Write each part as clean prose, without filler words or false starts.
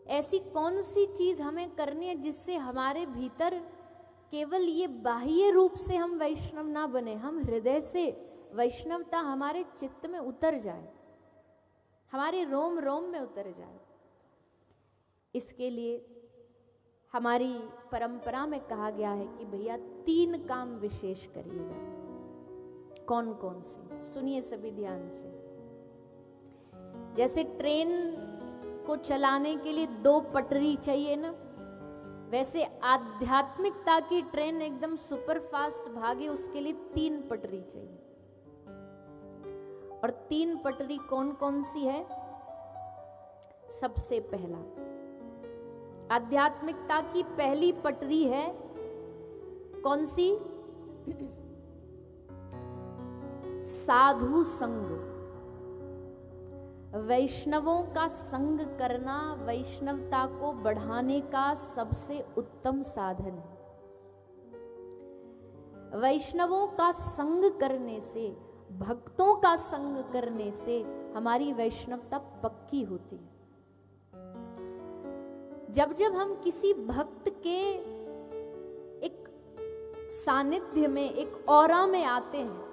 ऐसी कौन सी चीज हमें करनी है जिससे हमारे भीतर केवल ये बाह्य रूप से हम वैष्णव ना बने, हम हृदय से वैष्णवता हमारे चित्त में उतर जाए, हमारे रोम रोम में उतर जाए। इसके लिए हमारी परंपरा में कहा गया है कि भैया 3 काम विशेष करिएगा। कौन कौन से, सुनिए सभी ध्यान से। जैसे ट्रेन को चलाने के लिए 2 पटरी चाहिए ना, वैसे आध्यात्मिकता की ट्रेन एकदम सुपर फास्ट भागे उसके लिए 3 पटरी चाहिए। और 3 पटरी कौन कौन सी है? सबसे पहला, आध्यात्मिकता की पहली पटरी है कौन सी? साधु संग। वैष्णवों का संग करना वैष्णवता को बढ़ाने का सबसे उत्तम साधन है। वैष्णवों का संग करने से, भक्तों का संग करने से हमारी वैष्णवता पक्की होती है। जब जब हम किसी भक्त के एक सानिध्य में, एक ऑरा में आते हैं,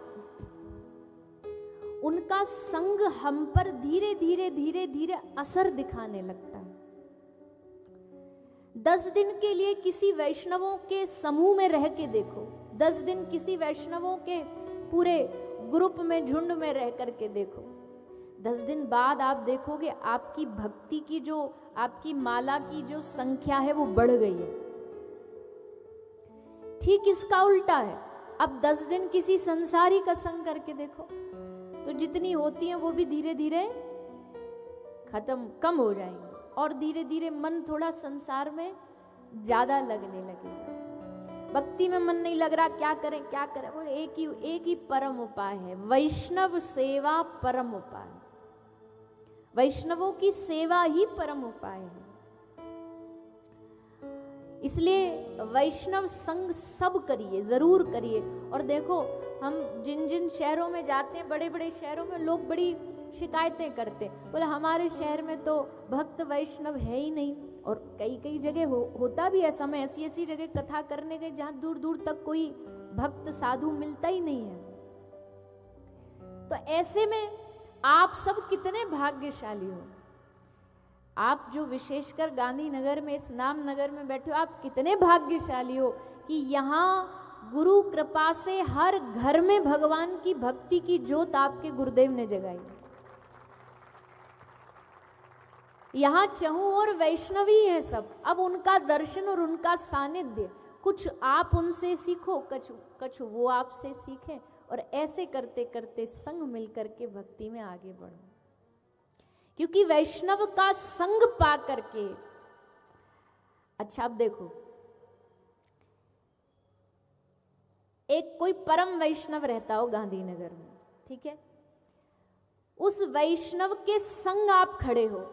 उनका संग हम पर धीरे धीरे धीरे धीरे असर दिखाने लगता है। 10 दिन के लिए किसी वैष्णवों के समूह में रह के देखो, 10 दिन किसी वैष्णवों के पूरे ग्रुप में, झुंड में रह करके देखो, 10 दिन बाद आप देखोगे आपकी भक्ति की जो, आपकी माला की जो संख्या है वो बढ़ गई है। ठीक इसका उल्टा है, अब 10 दिन किसी संसारी का संग करके देखो तो जितनी होती है वो भी धीरे धीरे कम हो जाएंगी, और धीरे धीरे मन थोड़ा संसार में ज्यादा लगने लगेगा। भक्ति में मन नहीं लग रहा, क्या करें क्या करें? बोले एक ही परम उपाय है, वैष्णव सेवा परम उपाय। वैष्णवों की सेवा ही परम उपाय है। इसलिए वैष्णव संग सब करिए, जरूर करिए। और देखो, हम जिन जिन शहरों में जाते हैं, बड़े बड़े शहरों में लोग बड़ी शिकायतें करते, बोले हमारे शहर में तो भक्त वैष्णव है ही नहीं। और कई कई जगह होता भी ऐसा। मैं ऐसी ऐसी जगह कथा करने गई जहां दूर दूर तक कोई भक्त साधु मिलता ही नहीं है। तो ऐसे में आप सब कितने भाग्यशाली हो। आप जो विशेषकर गांधीनगर में, इस नाम नगर में बैठे हो, आप कितने भाग्यशाली हो कि यहाँ गुरु कृपा से हर घर में भगवान की भक्ति की ज्योत आपके गुरुदेव ने जगाई। यहाँ चहु और वैष्णवी है सब। अब उनका दर्शन और उनका सानिध्य, कुछ आप उनसे सीखो, कुछ वो आपसे सीखें, और ऐसे करते करते संग मिलकर के भक्ति में आगे बढ़ो। क्योंकि वैष्णव का संग पा करके, अच्छा अब देखो, एक कोई परम वैष्णव रहता हो गांधीनगर में, ठीक है, उस वैष्णव के संग आप खड़े हो।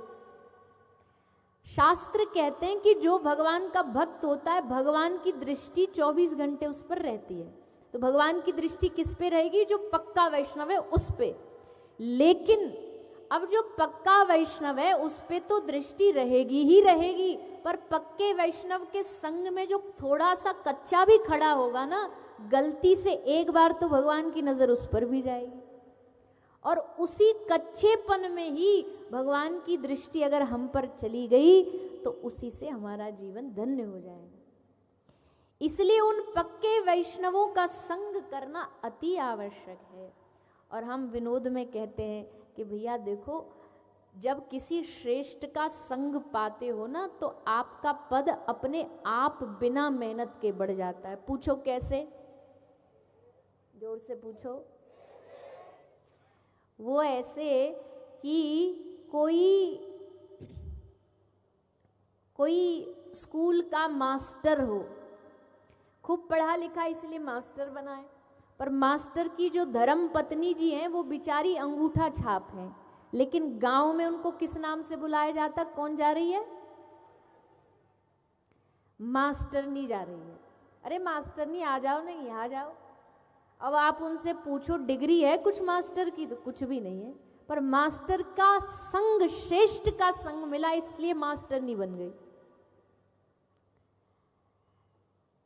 शास्त्र कहते हैं कि जो भगवान का भक्त होता है, भगवान की दृष्टि 24 घंटे उस पर रहती है। तो भगवान की दृष्टि किस पे रहेगी? जो पक्का वैष्णव है उस पे। लेकिन अब जो पक्का वैष्णव है उस पे तो दृष्टि रहेगी ही रहेगी, पर पक्के वैष्णव के संग में जो थोड़ा सा कच्चा भी खड़ा होगा ना, गलती से एक बार तो भगवान की नजर उस पर भी जाएगी। और उसी कच्चेपन में ही भगवान की दृष्टि अगर हम पर चली गई तो उसी से हमारा जीवन धन्य हो जाएगा। इसलिए उन पक्के वैष्णवों का संग करना अति आवश्यक है। और हम विनोद में कहते हैं कि भैया देखो, जब किसी श्रेष्ठ का संग पाते हो ना, तो आपका पद अपने आप बिना मेहनत के बढ़ जाता है। पूछो कैसे? जोर से पूछो। वो ऐसे कि कोई स्कूल का मास्टर हो, खूब पढ़ा लिखा इसलिए मास्टर बना है, पर मास्टर की जो धर्म पत्नी जी हैं वो बिचारी अंगूठा छाप हैं, लेकिन गांव में उनको किस नाम से बुलाया जाता? कौन जा रही है? मास्टरनी जा रही है। अरे मास्टरनी आ जाओ, नहीं आ जाओ। अब आप उनसे पूछो डिग्री है कुछ मास्टर की? तो कुछ भी नहीं है। पर मास्टर का संग, श्रेष्ठ का संग मिला, इसलिए मास्टर नहीं बन गई।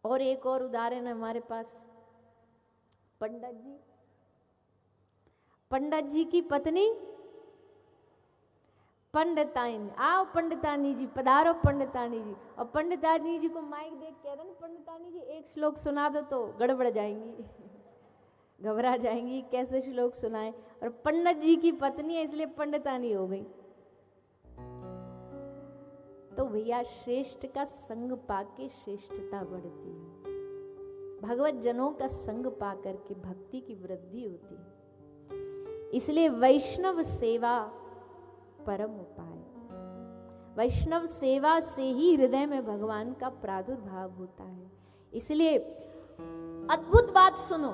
और एक और उदाहरण है हमारे पास, पंडित जी। पंडित जी की पत्नी पंडितानी, आओ पंडितानी जी, पधारो पंडितानी जी। और पंडितानी जी को माइक देख के कहते ना, पंडितानी जी एक श्लोक सुना दो, तो गड़बड़ जाएंगी, घबरा जाएंगी, कैसे श्लोक सुनाए। और पंडित जी की पत्नी है इसलिए पंडितानी हो गई। तो भैया श्रेष्ठ का संग पाके श्रेष्ठता बढ़ती है, भगवत जनों का संग पा करके भक्ति की वृद्धि होती है। इसलिए वैष्णव सेवा परम उपाय, वैष्णव सेवा से ही हृदय में भगवान का प्रादुर्भाव होता है। इसलिए अद्भुत बात सुनो,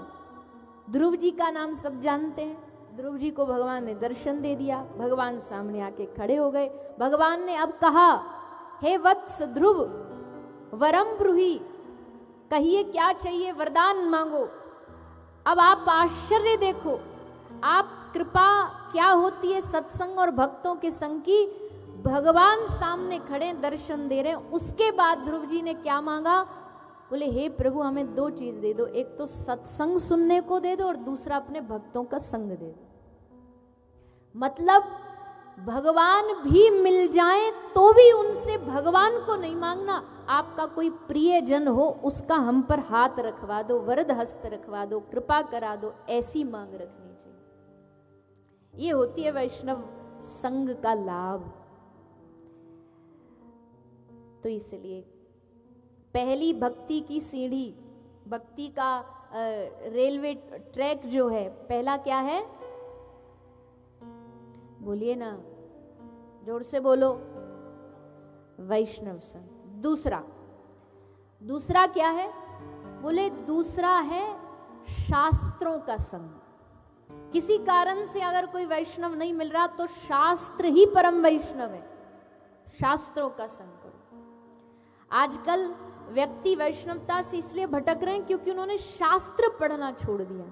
ध्रुव जी का नाम सब जानते हैं। ध्रुव जी को भगवान ने दर्शन दे दिया, भगवान सामने आके खड़े हो गए। भगवान ने अब कहा, हे वत्स ध्रुव, वरम ब्रूहि, कहिए क्या चाहिए, वरदान मांगो। अब आप आश्चर्य देखो, आप कृपा क्या होती है सत्संग और भक्तों के संग की। भगवान सामने खड़े दर्शन दे रहे हैं, उसके बाद ध्रुव जी ने क्या मांगा, बोले हे प्रभु हमें दो चीज दे दो, एक तो सत्संग सुनने को दे दो और दूसरा अपने भक्तों का संग दे दो। मतलब भगवान भी मिल जाए तो भी उनसे भगवान को नहीं मांगना, आपका कोई प्रिय जन हो उसका हम पर हाथ रखवा दो, वरद हस्त रखवा दो, कृपा करा दो, ऐसी मांग रखनी चाहिए। ये होती है वैष्णव संग का लाभ। तो इसलिए पहली भक्ति की सीढ़ी, भक्ति का रेलवे ट्रैक जो है, पहला क्या है, बोलिए ना, जोर से बोलो, वैष्णव संग। दूसरा क्या है, बोले दूसरा है शास्त्रों का संग। किसी कारण से अगर कोई वैष्णव नहीं मिल रहा तो शास्त्र ही परम वैष्णव है, शास्त्रों का संग करो। आजकल व्यक्ति वैष्णवता से इसलिए भटक रहे हैं क्योंकि उन्होंने शास्त्र पढ़ना छोड़ दिया।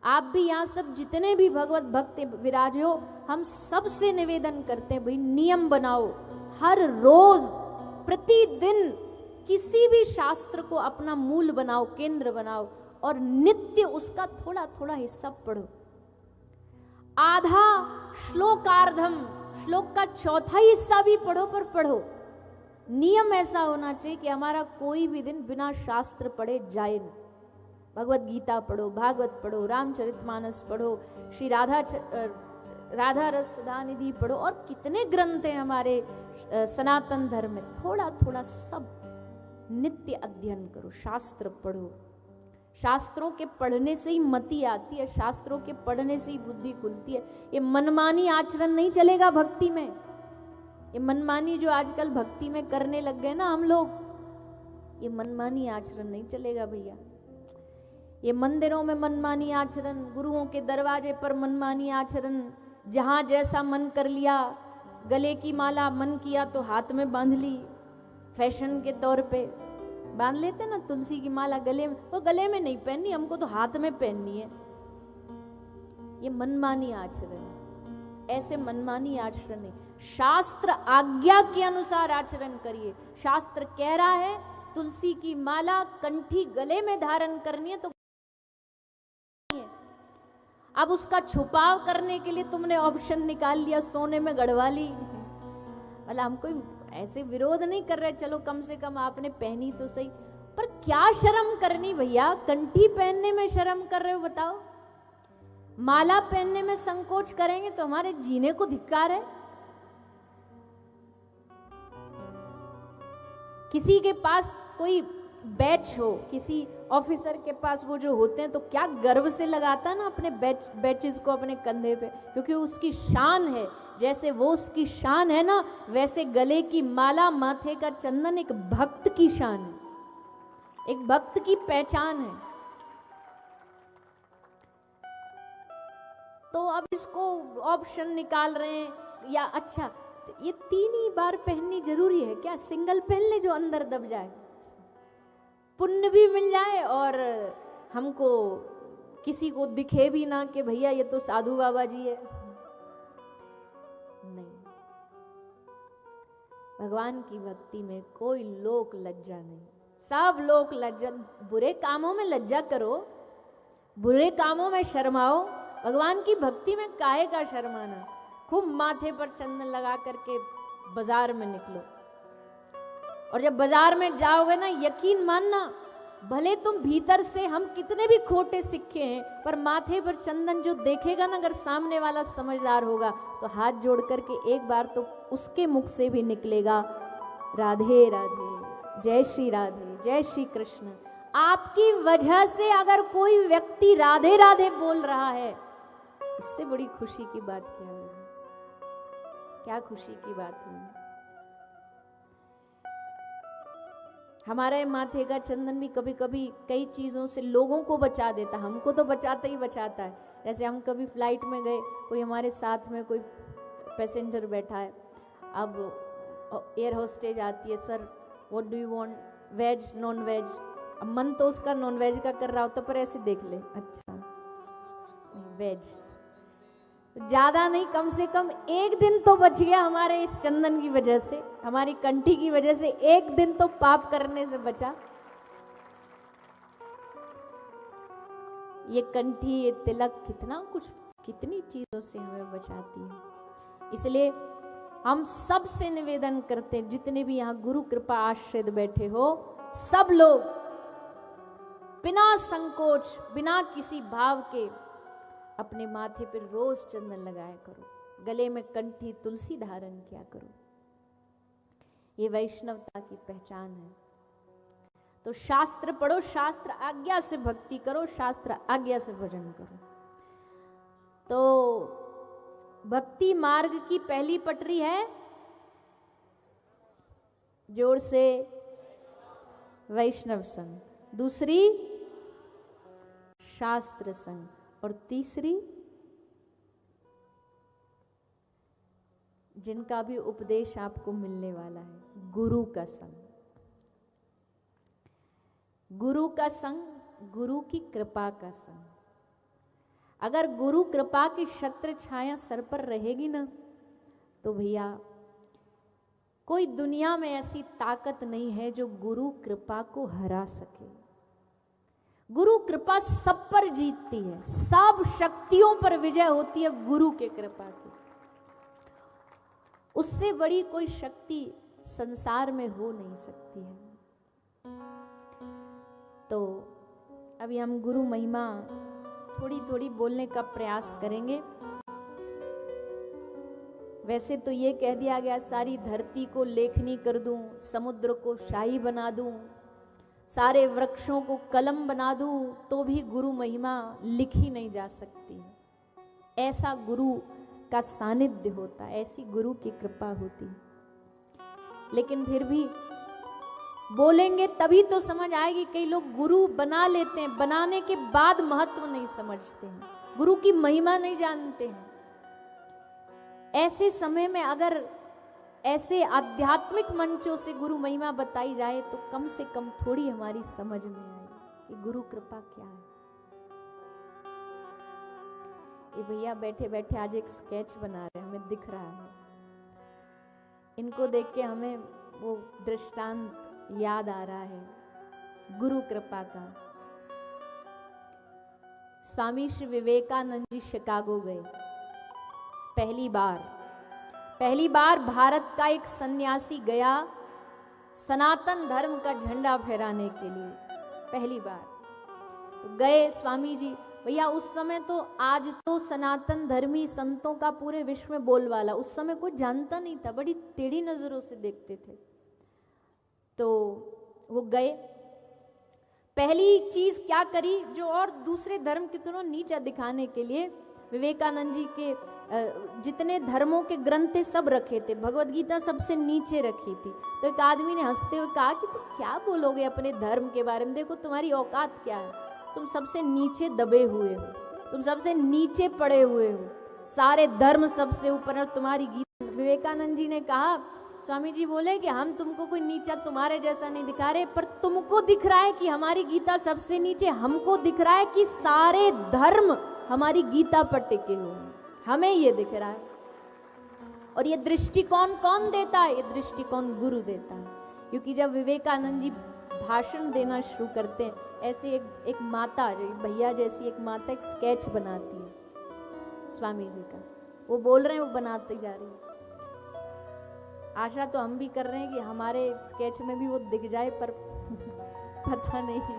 आप भी यहाँ सब जितने भी भगवत भक्त विराजे हो, हम सबसे निवेदन करते हैं भाई नियम बनाओ, हर रोज प्रतिदिन किसी भी शास्त्र को अपना मूल बनाओ, केंद्र बनाओ और नित्य उसका थोड़ा थोड़ा हिस्सा पढ़ो। आधा श्लोकार्धम, श्लोक का चौथा हिस्सा भी पढ़ो, पर पढ़ो। नियम ऐसा होना चाहिए कि हमारा कोई भी दिन बिना शास्त्र पढ़े जाए ना। भगवत गीता पढ़ो, भागवत पढ़ो, रामचरितमानस पढ़ो, श्री राधा रस सुधानिधि पढ़ो, और कितने ग्रंथ हैं हमारे सनातन धर्म में। थोड़ा थोड़ा सब नित्य अध्ययन करो, शास्त्र पढ़ो। शास्त्रों के पढ़ने से ही मति आती है, शास्त्रों के पढ़ने से ही बुद्धि खुलती है। ये मनमानी आचरण नहीं चलेगा भक्ति में। ये मनमानी जो आजकल भक्ति में करने लग गए ना हम लोग, ये मनमानी आचरण नहीं चलेगा भैया। ये मंदिरों में मनमानी आचरण, गुरुओं के दरवाजे पर मनमानी आचरण, जहां जैसा मन कर लिया, गले की माला मन किया तो हाथ में बांध ली, फैशन के तौर पे बांध लेते ना तुलसी की माला गले में, वो गले में नहीं पहननी, हमको तो हाथ में पहननी है। ये मनमानी आचरण, ऐसे मनमानी आचरण नहीं। शास्त्र आज्ञा के अनुसार आचरण करिए। शास्त्र कह रहा है तुलसी की माला कंठी गले में धारण करनी है, तो अब उसका छुपाव करने के लिए तुमने ऑप्शन निकाल लिया, सोने में गड़वा ली। मतलब हम कोई ऐसे विरोध नहीं कर रहे, चलो कम से कम आपने पहनी तो सही, पर क्या शर्म करनी भैया, कंठी पहनने में शर्म कर रहे हो बताओ। माला पहनने में संकोच करेंगे तो हमारे जीने को धिक्कार है। किसी के पास कोई बैच हो, किसी ऑफिसर के पास वो जो होते हैं, तो क्या गर्व से लगाता ना अपने बैचेस को अपने कंधे पे, क्योंकि उसकी शान है। जैसे वो उसकी शान है ना, वैसे गले की माला, माथे का चंदन एक भक्त की शान है, एक भक्त की पहचान है। तो अब इसको ऑप्शन निकाल रहे हैं, या अच्छा ये 3 ही बार पहननी जरूरी है क्या, सिंगल पहन ले जो अंदर दब जाए, पुण्य भी मिल जाए और हमको किसी को दिखे भी ना कि भैया ये तो साधु बाबा जी है। भगवान की भक्ति में कोई लोक लज्जा नहीं। सब लोग लज्जा, बुरे कामों में लज्जा करो, बुरे कामों में शर्माओ, भगवान की भक्ति में काहे का शर्माना। खूब माथे पर चंदन लगा करके बाजार में निकलो, और जब बाजार में जाओगे ना, यकीन मानना, भले तुम भीतर से हम कितने भी खोटे सिक्के हैं, पर माथे पर चंदन जो देखेगा ना, अगर सामने वाला समझदार होगा तो हाथ जोड़ करके एक बार तो उसके मुख से भी निकलेगा राधे राधे, जय श्री राधे, जय श्री कृष्ण। आपकी वजह से अगर कोई व्यक्ति राधे राधे बोल रहा है, इससे बड़ी खुशी की बात क्या होगी? क्या खुशी की बात होगी। हमारे माथे का चंदन भी कभी कभी कई चीजों से लोगों को बचा देता, हमको तो बचाता ही बचाता है। जैसे हम कभी फ्लाइट में गए, कोई हमारे साथ में कोई पैसेंजर बैठा है, अब एयर होस्टेज आती है, sir what do you want, veg non veg. अब मन तो उसका नॉन वेज का कर रहा होता, पर ऐसे देख ले, अच्छा वेज, ज्यादा नहीं, कम से कम एक दिन तो बच गया हमारे इस चंदन की वजह से, हमारी कंठी की वजह से एक दिन तो पाप करने से बचा। ये कंठी, ये तिलक, कितना कुछ, कितनी चीजों से हमें बचाती है। इसलिए हम सब से निवेदन करते हैं, जितने भी यहाँ गुरु कृपा आश्रित बैठे हो, सब लोग बिना संकोच, बिना किसी भाव के अपने माथे पर रोज चंदन लगाया करो, गले में कंठी तुलसी धारण किया करो। ये वैष्णवता की पहचान है। तो शास्त्र पढ़ो, शास्त्र आज्ञा से भक्ति करो, शास्त्र आज्ञा से भजन करो। तो भक्ति मार्ग की पहली पटरी है, जोर से, वैष्णव संग। दूसरी शास्त्र संग, और तीसरी जिनका भी उपदेश आपको मिलने वाला है, गुरु का संग। गुरु का संग, गुरु की कृपा का संग। अगर गुरु कृपा की छत्र छाया सर पर रहेगी ना, तो भैया कोई दुनिया में ऐसी ताकत नहीं है जो गुरु कृपा को हरा सके। गुरु कृपा सब पर जीतती है, सब शक्तियों पर विजय होती है गुरु के कृपा की। उससे बड़ी कोई शक्ति संसार में हो नहीं सकती है। तो अभी हम गुरु महिमा थोड़ी थोड़ी बोलने का प्रयास करेंगे। वैसे तो ये कह दिया गया, सारी धरती को लेखनी कर दूं, समुद्र को शाही बना दूं, सारे वृक्षों को कलम बना दूं, तो भी गुरु महिमा लिखी नहीं जा सकती है। ऐसा गुरु का सानिध्य होता है, ऐसी गुरु की कृपा होती है। लेकिन फिर भी बोलेंगे तभी तो समझ आएगी। कई लोग गुरु बना लेते हैं, बनाने के बाद महत्व नहीं समझते हैं, गुरु की महिमा नहीं जानते हैं। ऐसे समय में अगर ऐसे आध्यात्मिक मंचों से गुरु महिमा बताई जाए तो कम से कम थोड़ी हमारी समझ में आए कि गुरु कृपा क्या है। ये भैया बैठे बैठे आज एक स्केच बना रहे हैं, हमें दिख रहा है। इनको देख के हमें वो दृष्टांत याद आ रहा है गुरु कृपा का। स्वामी श्री विवेकानंद जी शिकागो गए पहली बार भारत का एक सन्यासी गया सनातन धर्म का झंडा फहराने के लिए, पहली बार तो गए स्वामी जी। भैया उस समय तो, आज तो सनातन धर्मी संतों का पूरे विश्व में बोलबाला, उस समय कोई जानता नहीं था, बड़ी टेढ़ी नजरों से देखते थे। तो वो गए, पहली चीज क्या करी, जो और दूसरे धर्म कितनों नीचा दिखाने के लिए विवेकानंद जी के जितने धर्मों के ग्रंथ थे सब रखे थे, भगवत गीता सबसे नीचे रखी थी। तो एक आदमी ने हंसते हुए कहा कि तुम क्या बोलोगे अपने धर्म के बारे में, देखो तुम्हारी औकात क्या है, तुम सबसे नीचे दबे हुए हो, तुम सबसे नीचे पड़े हुए हो, सारे धर्म सबसे ऊपर और तुम्हारी गीता। विवेकानंद जी ने कहा, स्वामी जी बोले कि हम तुमको कोई नीचा तुम्हारे जैसा नहीं दिखा रहे, पर तुमको दिख रहा है कि हमारी गीता सबसे नीचे, हमको दिख रहा है कि सारे धर्म हमारी गीता पर टिके हुए हैं, हमें ये दिख रहा है। और ये दृष्टिकोण कौन देता है? ये दृष्टिकोण गुरु देता है। क्योंकि जब विवेकानंद जी भाषण देना शुरू करते हैं, ऐसे एक माता, भैया जैसी एक माता एक स्केच बनाती है स्वामी जी का, वो बोल रहे हैं, वो बनाते जा रही है। आशा तो हम भी कर रहे हैं कि हमारे स्केच में भी वो दिख जाए, पर पता नहीं है।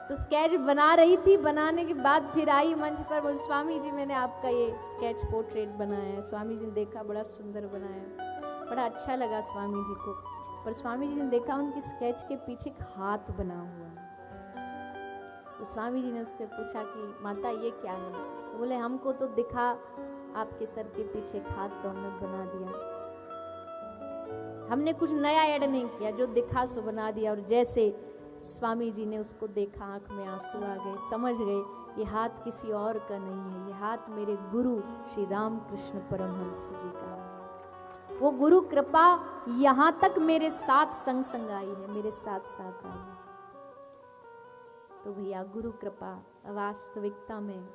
तो स्केच बना रही थी, बनाने के बाद फिर आई मंच पर, बोल स्वामी जी मैंने आपका ये स्केच पोर्ट्रेट बनाया है। स्वामी जी ने देखा, बड़ा सुंदर बनाया, बड़ा अच्छा लगा स्वामी जी को। पर स्वामी जी ने देखा उनकी स्केच के पीछे एक हाथ बना हुआ है। तो स्वामी जी ने उससे पूछा कि माता ये क्या है? तो बोले हमको तो दिखा आपके सर के पीछे एक हाथ, तो हमने बना दिया। हमने कुछ नया ऐड नहीं किया, जो दिखा सो बना दिया। और जैसे स्वामी जी ने उसको देखा, आंख में आंसू आ गए, समझ गए ये हाथ किसी और का नहीं है, ये हाथ मेरे गुरु श्री रामकृष्ण परमहंस जी का है। वो गुरु कृपा यहां तक मेरे साथ संग संग आई है, मेरे साथ साथ आई है। तो भैया गुरु कृपा वास्तविकता में